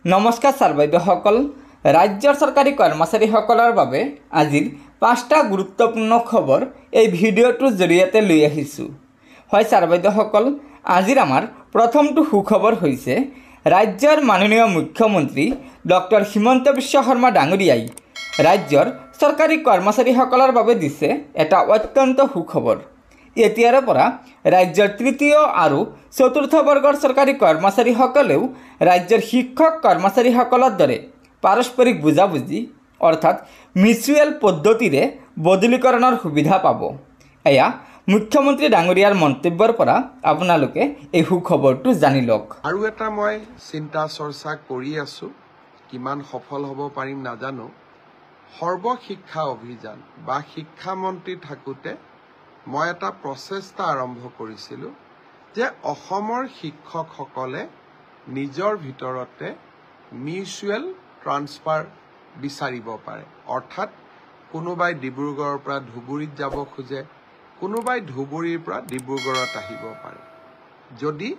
নমস্কাৰ ছাৰ বাইদেউসকল, ৰাজ্যৰ চৰকাৰী কৰ্মচাৰীসকলৰ বাবে আজিৰ 5টা গুৰুত্বপূৰ্ণ খবৰ এই ভিডিঅ'টোৰ জৰিয়তে লৈ আহিছোঁ। হয় ছাৰ বাইদেউসকল, আজিৰ আমাৰ প্ৰথমটো সুখবৰ হৈছে ৰাজ্যৰ মাননীয় মুখ্যমন্ত্ৰী ডক্টৰ হিমন্ত বিশ্ব শৰ্মা ডাঙৰীয়াই ৰাজ্যৰ চৰকাৰী কৰ্মচাৰীসকলৰ বাবে দিছে এটা অত্যন্ত সুখবৰ। এতিয়াৰ পৰা ৰাজ্যৰ তৃতীয় আৰু চতুৰ্থ বৰ্গৰ চৰকাৰী কৰ্মচাৰীসকলেও ৰাজ্যৰ শিক্ষক কৰ্মচাৰীসকলৰ দৰে পাৰস্পৰিক বুজাবুজি অৰ্থাৎ মিউচুৱেল পদ্ধতিৰে বদলীকৰণৰ সুবিধা পাব। এয়া মুখ্যমন্ত্ৰী ডাঙৰীয়াৰ মন্তব্যৰ পৰা আপোনালোকে এই সুখবৰটো জানি লওক। আৰু এটা মই চিন্তা চৰ্চা কৰি আছো, কিমান সফল হ'ব পাৰিম নাজানো। সৰ্বশিক্ষা অভিযান বা শিক্ষামন্ত্ৰী থাকোঁতে মই এটা প্ৰচেষ্টা আৰম্ভ কৰিছিলোঁ যে অসমৰ শিক্ষকসকলে নিজৰ ভিতৰতে মিউচুৱেল ট্ৰান্সফাৰ বিচাৰিব পাৰে। অৰ্থাৎ কোনোবাই ডিব্ৰুগড়ৰ পৰা ধুবুৰীত যাব খোজে, কোনোবাই ধুবুৰীৰ পৰা ডিব্ৰুগড়ত আহিব পাৰে, যদি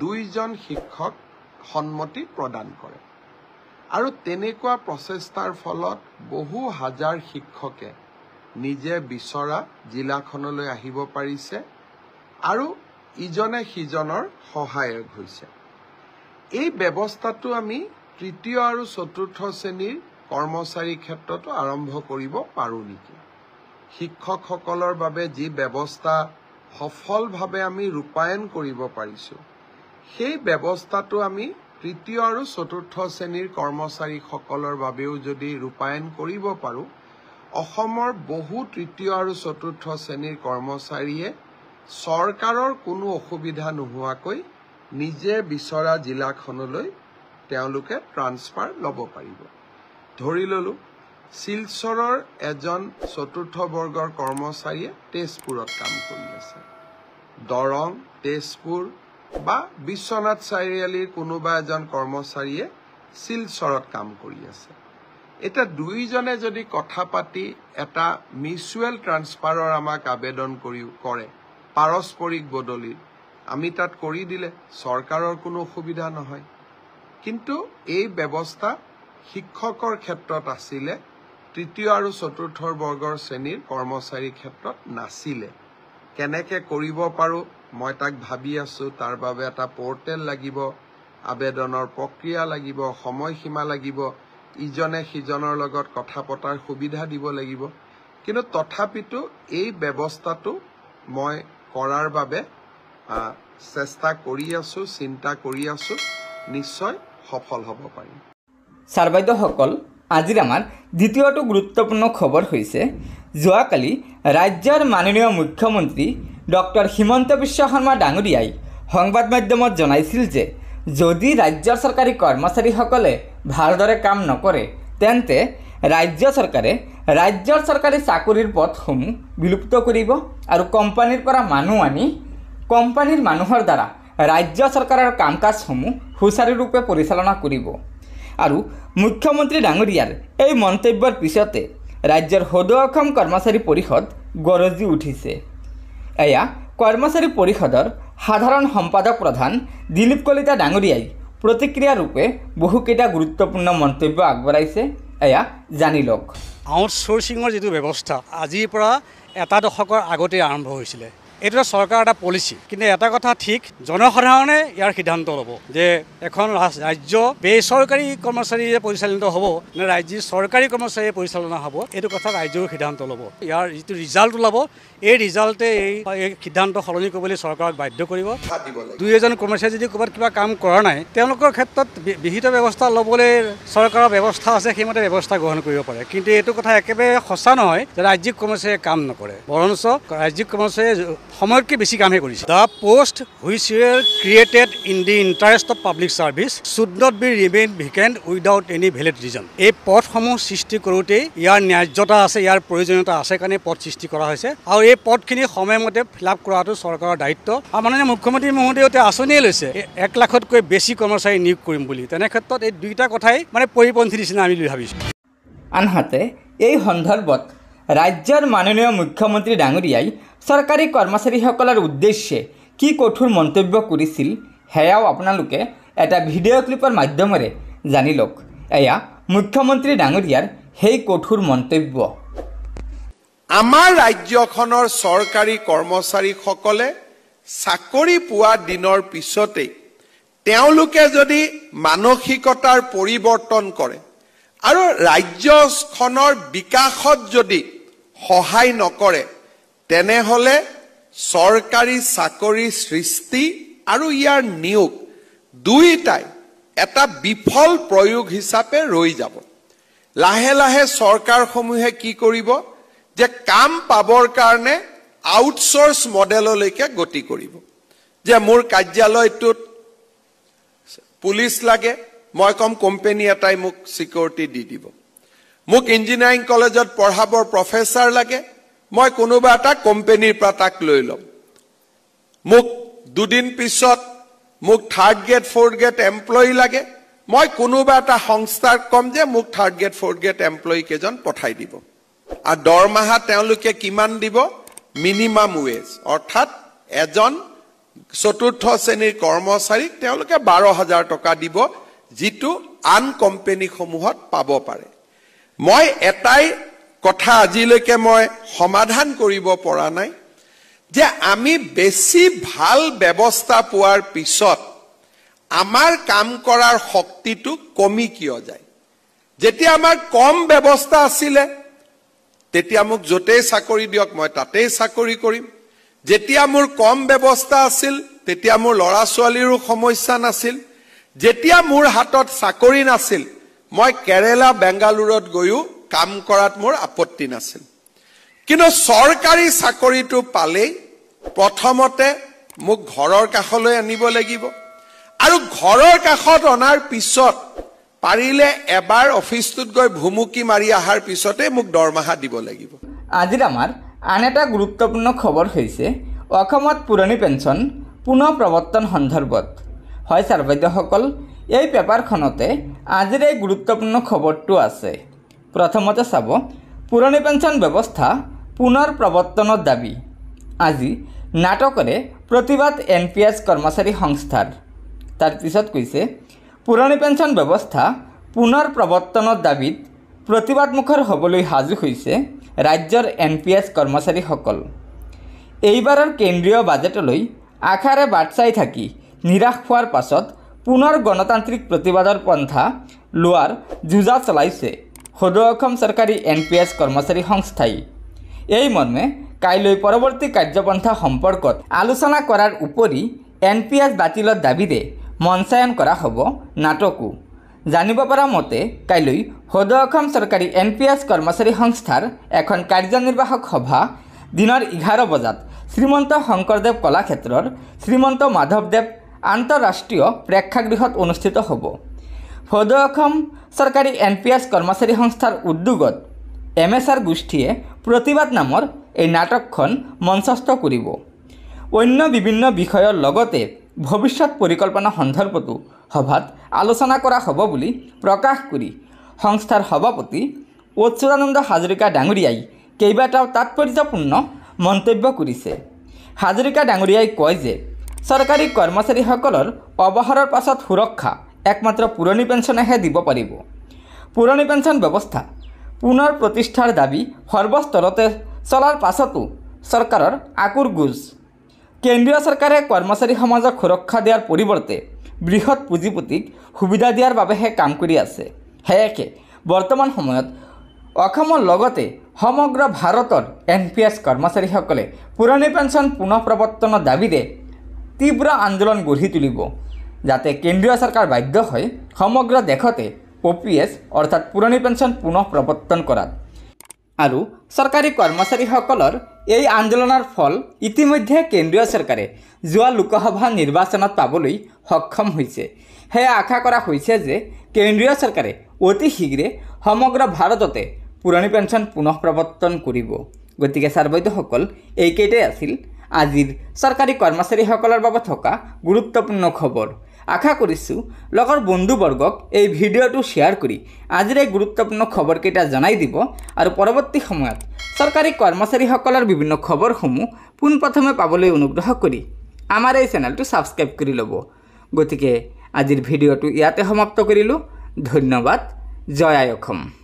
দুইজন শিক্ষক সন্মতি প্ৰদান কৰে। আৰু তেনেকুৱা প্ৰচেষ্টাৰ ফলত বহু হাজাৰ শিক্ষকে নিজে বিচৰা জিলাখনলৈ আহিব পাৰিছে আৰু ইজনে সিজনৰ সহায়ক হৈছে। এই ব্যৱস্থাটো আমি তৃতীয় আৰু চতুৰ্থ শ্ৰেণীৰ কৰ্মচাৰীৰ ক্ষেত্ৰতো আৰম্ভ কৰিব পাৰোঁ নেকি? শিক্ষকসকলৰ বাবে যি ব্যৱস্থা সফলভাৱে আমি ৰূপায়ণ কৰিব পাৰিছোঁ, সেই ব্যৱস্থাটো আমি তৃতীয় আৰু চতুৰ্থ শ্ৰেণীৰ কৰ্মচাৰীসকলৰ বাবেও যদি ৰূপায়ণ কৰিব পাৰোঁ, অসমৰ বহু তৃতীয় আৰু চতুৰ্থ শ্ৰেণীৰ কৰ্মচাৰীয়ে চৰকাৰৰ কোনো অসুবিধা নোহোৱাকৈ নিজে বিচৰা জিলাখনলৈ তেওঁলোকে ট্ৰান্সফাৰ ল'ব পাৰিব। ধৰি ল'লোঁ, শিলচৰৰ এজন চতুৰ্থ বৰ্গৰ কৰ্মচাৰীয়ে তেজপুৰত কাম কৰি আছে, দৰং, তেজপুৰ বা বিশ্বনাথ চাৰিআলিৰ কোনোবা এজন কৰ্মচাৰীয়ে শিলচৰত কাম কৰি আছে। এতিয়া দুইজনে যদি কথা পাতি এটা মিউচুৱেল ট্ৰান্সফাৰৰ আমাক আবেদন কৰে, পাৰস্পৰিক বদলি, আমি তাত কৰি দিলে চৰকাৰৰ কোনো অসুবিধা নহয়। কিন্তু এই ব্যৱস্থা শিক্ষকৰ ক্ষেত্ৰত আছিলে, তৃতীয় আৰু চতুৰ্থ বৰ্গৰ শ্ৰেণীৰ কৰ্মচাৰীৰ ক্ষেত্ৰত নাছিলে। কেনেকৈ কৰিব পাৰোঁ মই তাক ভাবি আছোঁ। তাৰ বাবে এটা পৰ্টেল লাগিব, আবেদনৰ প্ৰক্ৰিয়া লাগিব, সময়সীমা লাগিব, ইজনে সিজনৰ লগত কথা পতাৰ সুবিধা দিব লাগিব। কিন্তু তথাপিতো এই ব্যৱস্থাটো মই কৰাৰ বাবে চেষ্টা কৰি আছোঁ, চিন্তা কৰি আছোঁ, নিশ্চয় সফল হ'ব পাৰিম। ছাৰ বাইদেউসকল, আজিৰ আমাৰ দ্বিতীয়টো গুৰুত্বপূৰ্ণ খবৰ হৈছে যোৱাকালি ৰাজ্যৰ মাননীয় মুখ্যমন্ত্ৰী ডক্টৰ হিমন্ত বিশ্ব শৰ্মা ডাঙৰীয়াই সংবাদ মাধ্যমত জনাইছিল যে যদি ৰাজ্যৰ চৰকাৰী কৰ্মচাৰীসকলে ভালদৰে কাম নকৰে, তেন্তে ৰাজ্য চৰকাৰে ৰাজ্যৰ চৰকাৰী চাকৰিৰ পদসমূহ বিলুপ্ত কৰিব আৰু কোম্পানীৰ পৰা মানুহ আনি কোম্পানীৰ মানুহৰ দ্বাৰা ৰাজ্য চৰকাৰৰ কাম কাজসমূহ সুচাৰুৰূপে পৰিচালনা কৰিব। আৰু মুখ্যমন্ত্ৰী ডাঙৰীয়াৰ এই মন্তব্যৰ পিছতে ৰাজ্যৰ সদৌ অসম কৰ্মচাৰী পৰিষদ গৰজি উঠিছে। এয়া কৰ্মচাৰী পৰিষদৰ সাধাৰণ সম্পাদক প্ৰধান দিলীপ কলিতা ডাঙৰীয়াই প্ৰতিক্ৰিয়াৰূপে বহুকেইটা গুৰুত্বপূৰ্ণ মন্তব্য আগবঢ়াইছে। এয়া জানি লওক। আউটচোৰ্চিঙৰ যিটো ব্যৱস্থা আজিৰ পৰা এটা দশকৰ আগতেই আৰম্ভ হৈছিলে। এইটো চৰকাৰৰ এটা পলিচি, কিন্তু এটা কথা ঠিক, জনসাধাৰণে ইয়াৰ সিদ্ধান্ত ল'ব যে এখন ৰাজ্য বেচৰকাৰী কৰ্মচাৰীৰে পৰিচালিত হ'ব নে ৰাজ্যিক চৰকাৰী কৰ্মচাৰীৰে পৰিচালনা হ'ব, এইটো কথা ৰাজ্যৰ সিদ্ধান্ত ল'ব। ইয়াৰ যিটো ৰিজাল্ট ওলাব, এই ৰিজাল্টে এই সিদ্ধান্ত সলনি কৰিবলৈ চৰকাৰক বাধ্য কৰিব। দুই এজন কৰ্মচাৰী যদি ক'ৰবাত কিবা কাম কৰা নাই, তেওঁলোকৰ ক্ষেত্ৰত বিহিত ব্যৱস্থা ল'বলৈ চৰকাৰৰ ব্যৱস্থা আছে, সেইমতে ব্যৱস্থা গ্ৰহণ কৰিব পাৰে। কিন্তু এইটো কথা একেবাৰে সঁচা নহয় যে ৰাজ্যিক কৰ্মচাৰীয়ে কাম নকৰে, বৰঞ্চ ৰাজ্যিক কৰ্মচাৰীয়ে সময়তকৈ বেছি কামহে কৰিছে। The post which were created in the interest of public service should not be remain vacant without any valid reason. এই পদসমূহ সৃষ্টি কৰোঁতেই ইয়াৰ ন্যায্যতা আছে, ইয়াৰ প্ৰয়োজনীয়তা আছে কাৰণে পদ সৃষ্টি কৰা হৈছে আৰু এই পদখিনি সময়মতে ফিল আপ কৰাটো চৰকাৰৰ দায়িত্ব। আৰু মাননীয় মুখ্যমন্ত্ৰী মহোদয়ে আঁচনিয়ে লৈছে 1 লাখতকৈ বেছি কৰ্মচাৰী নিয়োগ কৰিম বুলি। তেনে ক্ষেত্ৰত এই দুইটা কথাই পৰিপন্থী নিচিনা আমি ভাবিছোঁ। আনহাতে এই সন্দৰ্ভত ৰাজ্যৰ মাননীয় মুখ্যমন্ত্ৰী ডাঙৰীয়াই চৰকাৰী কৰ্মচাৰীসকলৰ উদ্দেশ্যে কি কঠোৰ মন্তব্য কৰিছিল সেয়াও আপোনালোকে এটা ভিডিঅ' ক্লিপৰ মাধ্যমেৰে জানি লওক এয়া মুখ্যমন্ত্ৰী ডাঙৰীয়াৰ সেই কঠোৰ মন্তব্য। আমাৰ ৰাজ্যখনৰ চৰকাৰী কৰ্মচাৰীসকলে চাকৰি পোৱা দিনৰ পিছতেই তেওঁলোকে যদি মানসিকতাৰ পৰিৱৰ্তন কৰে আৰু ৰাজ্যখনৰ বিকাশত যদি সহায় নকৰে তেনেহলে চৰকাৰী চাকৰি সৃষ্টি আৰু ইয়াৰ নিয়োগ দুইটাই এটা বিফল প্ৰয়োগ হিচাপে ৰৈ যাব। লাহে লাহে চৰকাৰসমূহে কি কৰিব যে কাম পাবৰ কাৰণে আউটসোৰ্স মডেললৈকে গতি কৰিব। যে মোৰ কাৰ্যালয়টোত পুলিচ লাগে, মই কম কোম্পানী এটাই মোক সিকিউৰিটি দি দিব। মোক ইঞ্জিনিয়াৰিং কলেজত পঢ়াবৰ প্ৰফেচাৰ লাগে, মই কোনোবা এটা কোম্পানীৰ পৰা তাক লৈ ল'ম। মোক দুদিন পিছত মোক third grade fourth grade employee লাগে, মই কোনোবা এটা সংস্থাক কম যে মোক third grade fourth grade employee কেইজন পঠাই দিব। আৰু দৰমহা তেওঁলোকে কিমান দিব? মিনিমাম ৱেজ, অৰ্থাৎ এজন চতুৰ্থ শ্ৰেণীৰ কৰ্মচাৰীক তেওঁলোকে 12,000 টকা দিব, যিটো আন কোম্পানীসমূহত পাব পাৰে। মই এটাই কথা আজিলৈকে মই সমাধান কৰিব পৰা নাই যে আমি বেছি ভাল ব্যৱস্থা পোৱাৰ পিছত আমাৰ কাম কৰাৰ শক্তিটো কমি কিয় যায়। যেতিয়া আমাৰ কম ব্যৱস্থা আছিলে তেতিয়া মোক য'তেই চাকৰি দিয়ক মই তাতেই চাকৰি কৰিম। যেতিয়া মোৰ কম ব্যৱস্থা আছিল তেতিয়া মোৰ ল'ৰা ছোৱালীৰো সমস্যা নাছিল। যেতিয়া মোৰ হাতত চাকৰি নাছিল মই কেৰেলা বেংগালুৰুত গৈও কাম কৰাত মোৰ আপত্তি নাছিল। কিন্তু চৰকাৰী চাকৰিটো পালেই প্ৰথমতে মোক ঘৰৰ কাষলৈ আনিব লাগিব আৰু ঘৰৰ কাষত অনাৰ পিছত পাৰিলে এবাৰ অফিচটোত গৈ ভুমুকি মাৰি অহাৰ পিছতে মোক দৰমহা দিব লাগিব। আজিৰ আমাৰ আন এটা গুৰুত্বপূৰ্ণ খবৰ হৈছে অসমত পুৰণি পেঞ্চন পুনৰ প্ৰৱৰ্তন সন্দৰ্ভত। হয় ছাৰ বাইদেউসকল, এই পেপাৰখনতে আজিৰ এই গুৰুত্বপূৰ্ণ খবৰটো আছে। প্ৰথমতে চাব, পুৰণি পেঞ্চন ব্যৱস্থা পুনৰ প্ৰৱৰ্তনৰ দাবী। আজি নাটকৰে প্ৰতিবাদ NPS কৰ্মচাৰী সংস্থাৰ। তাৰপিছত কৈছে পুৰণি পেঞ্চন ব্যৱস্থা পুনৰ প্ৰৱৰ্তনৰ দাবীত প্ৰতিবাদমুখৰ হ'বলৈ সাজু হৈছে ৰাজ্যৰ NPS কৰ্মচাৰীসকল। এইবাৰৰ কেন্দ্ৰীয় বাজেটলৈ আশাৰে বাট চাই থাকি নিৰাশ হোৱাৰ পাছত পুনৰ গণতান্ত্ৰিক প্ৰতিবাদৰ পন্থা লোৱাৰ যুঁজা চলাইছে সদৌ অসম চৰকাৰী NPS কৰ্মচাৰী সংস্থাই। এই মৰ্মে কাইলৈ পৰৱৰ্তী কাৰ্যপন্থা সম্পৰ্কত আলোচনা কৰাৰ উপৰি NPS বাতিলৰ দাবীৰে মঞ্চায়ন কৰা হ'ব নাটকো। জানিব পৰা মতে কাইলৈ সদৌ অসম চৰকাৰী NPS কৰ্মচাৰী সংস্থাৰ এখন কাৰ্যনিৰ্বাহক সভা দিনৰ 11 বজাত শ্ৰীমন্ত শংকৰদেৱ কলাক্ষেত্ৰৰ শ্ৰীমন্ত মাধৱদেৱ আন্তঃৰাষ্ট্ৰীয় প্ৰেক্ষাগৃহত অনুষ্ঠিত হ'ব। সদৌ অসম চৰকাৰী NPS কৰ্মচাৰী সংস্থাৰ উদ্যোগত MSR গোষ্ঠীয়ে প্ৰতিবাদ নামৰ এই নাটকখন মঞ্চস্থ কৰিব। অন্য বিভিন্ন বিষয়ৰ লগতে ভৱিষ্যত পৰিকল্পনা সন্দৰ্ভতো সভাত আলোচনা কৰা হ'ব বুলি প্ৰকাশ কৰি সংস্থাৰ সভাপতি অচ্যুতানন্দ হাজৰিকা ডাঙৰীয়াই কেইবাটাও তাৎপৰ্যপূৰ্ণ মন্তব্য কৰিছে। হাজৰিকা ডাঙৰীয়াই কয় যে চৰকাৰী কৰ্মচাৰীসকলৰ অৱসৰৰ পাছত সুৰক্ষা একমাত্ৰ পুৰণি পেঞ্চনেহে দিব পাৰিব। পুৰণি পেঞ্চন ব্যৱস্থা পুনৰ প্ৰতিষ্ঠাৰ দাবী সৰ্বস্তৰতে চলাৰ পাছতো চৰকাৰৰ আকুৰ গুজ। কেন্দ্ৰীয় চৰকাৰে কৰ্মচাৰী সমাজক সুৰক্ষা দিয়াৰ পৰিৱৰ্তে বৃহৎ পুঁজিপতিক সুবিধা দিয়াৰ বাবেহে কাম কৰি আছে। সেয়েহে বৰ্তমান সময়ত অসমৰ লগতে সমগ্ৰ ভাৰতৰ NPS কৰ্মচাৰীসকলে পুৰণি পেঞ্চন পুনৰ প্ৰৱৰ্তনৰ দাবীৰে তীব্ৰ আন্দোলন গঢ়ি তুলিব, যাতে কেন্দ্ৰীয় চৰকাৰ বাধ্য হয় সমগ্ৰ দেশতে OPS অৰ্থাৎ পুৰণি পেঞ্চন পুনৰ প্ৰৱৰ্তন কৰাত। আৰু চৰকাৰী কৰ্মচাৰীসকলৰ এই আন্দোলনৰ ফল ইতিমধ্যে কেন্দ্ৰীয় চৰকাৰে যোৱা লোকসভা নিৰ্বাচনত পাবলৈ সক্ষম হৈছে। সেয়া আশা কৰা হৈছে যে কেন্দ্ৰীয় চৰকাৰে অতি শীঘ্ৰে সমগ্ৰ ভাৰততে পুৰণি পেঞ্চন পুনৰ প্ৰৱৰ্তন কৰিব। গতিকে ছাৰ বাইদেউসকল, এইকেইটাই আছিল আজিৰ চৰকাৰী কৰ্মচাৰীসকলৰ বাবে থকা গুৰুত্বপূৰ্ণ খবৰ। আশা কৰিছোঁ লগৰ বন্ধুবৰ্গক এই ভিডিঅ'টো শ্বেয়াৰ কৰি আজিৰ এই গুৰুত্বপূৰ্ণ খবৰকেইটা জনাই দিব আৰু পৰৱৰ্তী সময়ত চৰকাৰী কৰ্মচাৰীসকলৰ বিভিন্ন খবৰসমূহ পোনপ্ৰথমে পাবলৈ অনুগ্ৰহ কৰি আমাৰ এই চেনেলটো ছাবস্ক্ৰাইব কৰি ল'ব। গতিকে আজিৰ ভিডিঅ'টো ইয়াতে সমাপ্ত কৰিলোঁ। ধন্যবাদ। জয় আই অসম।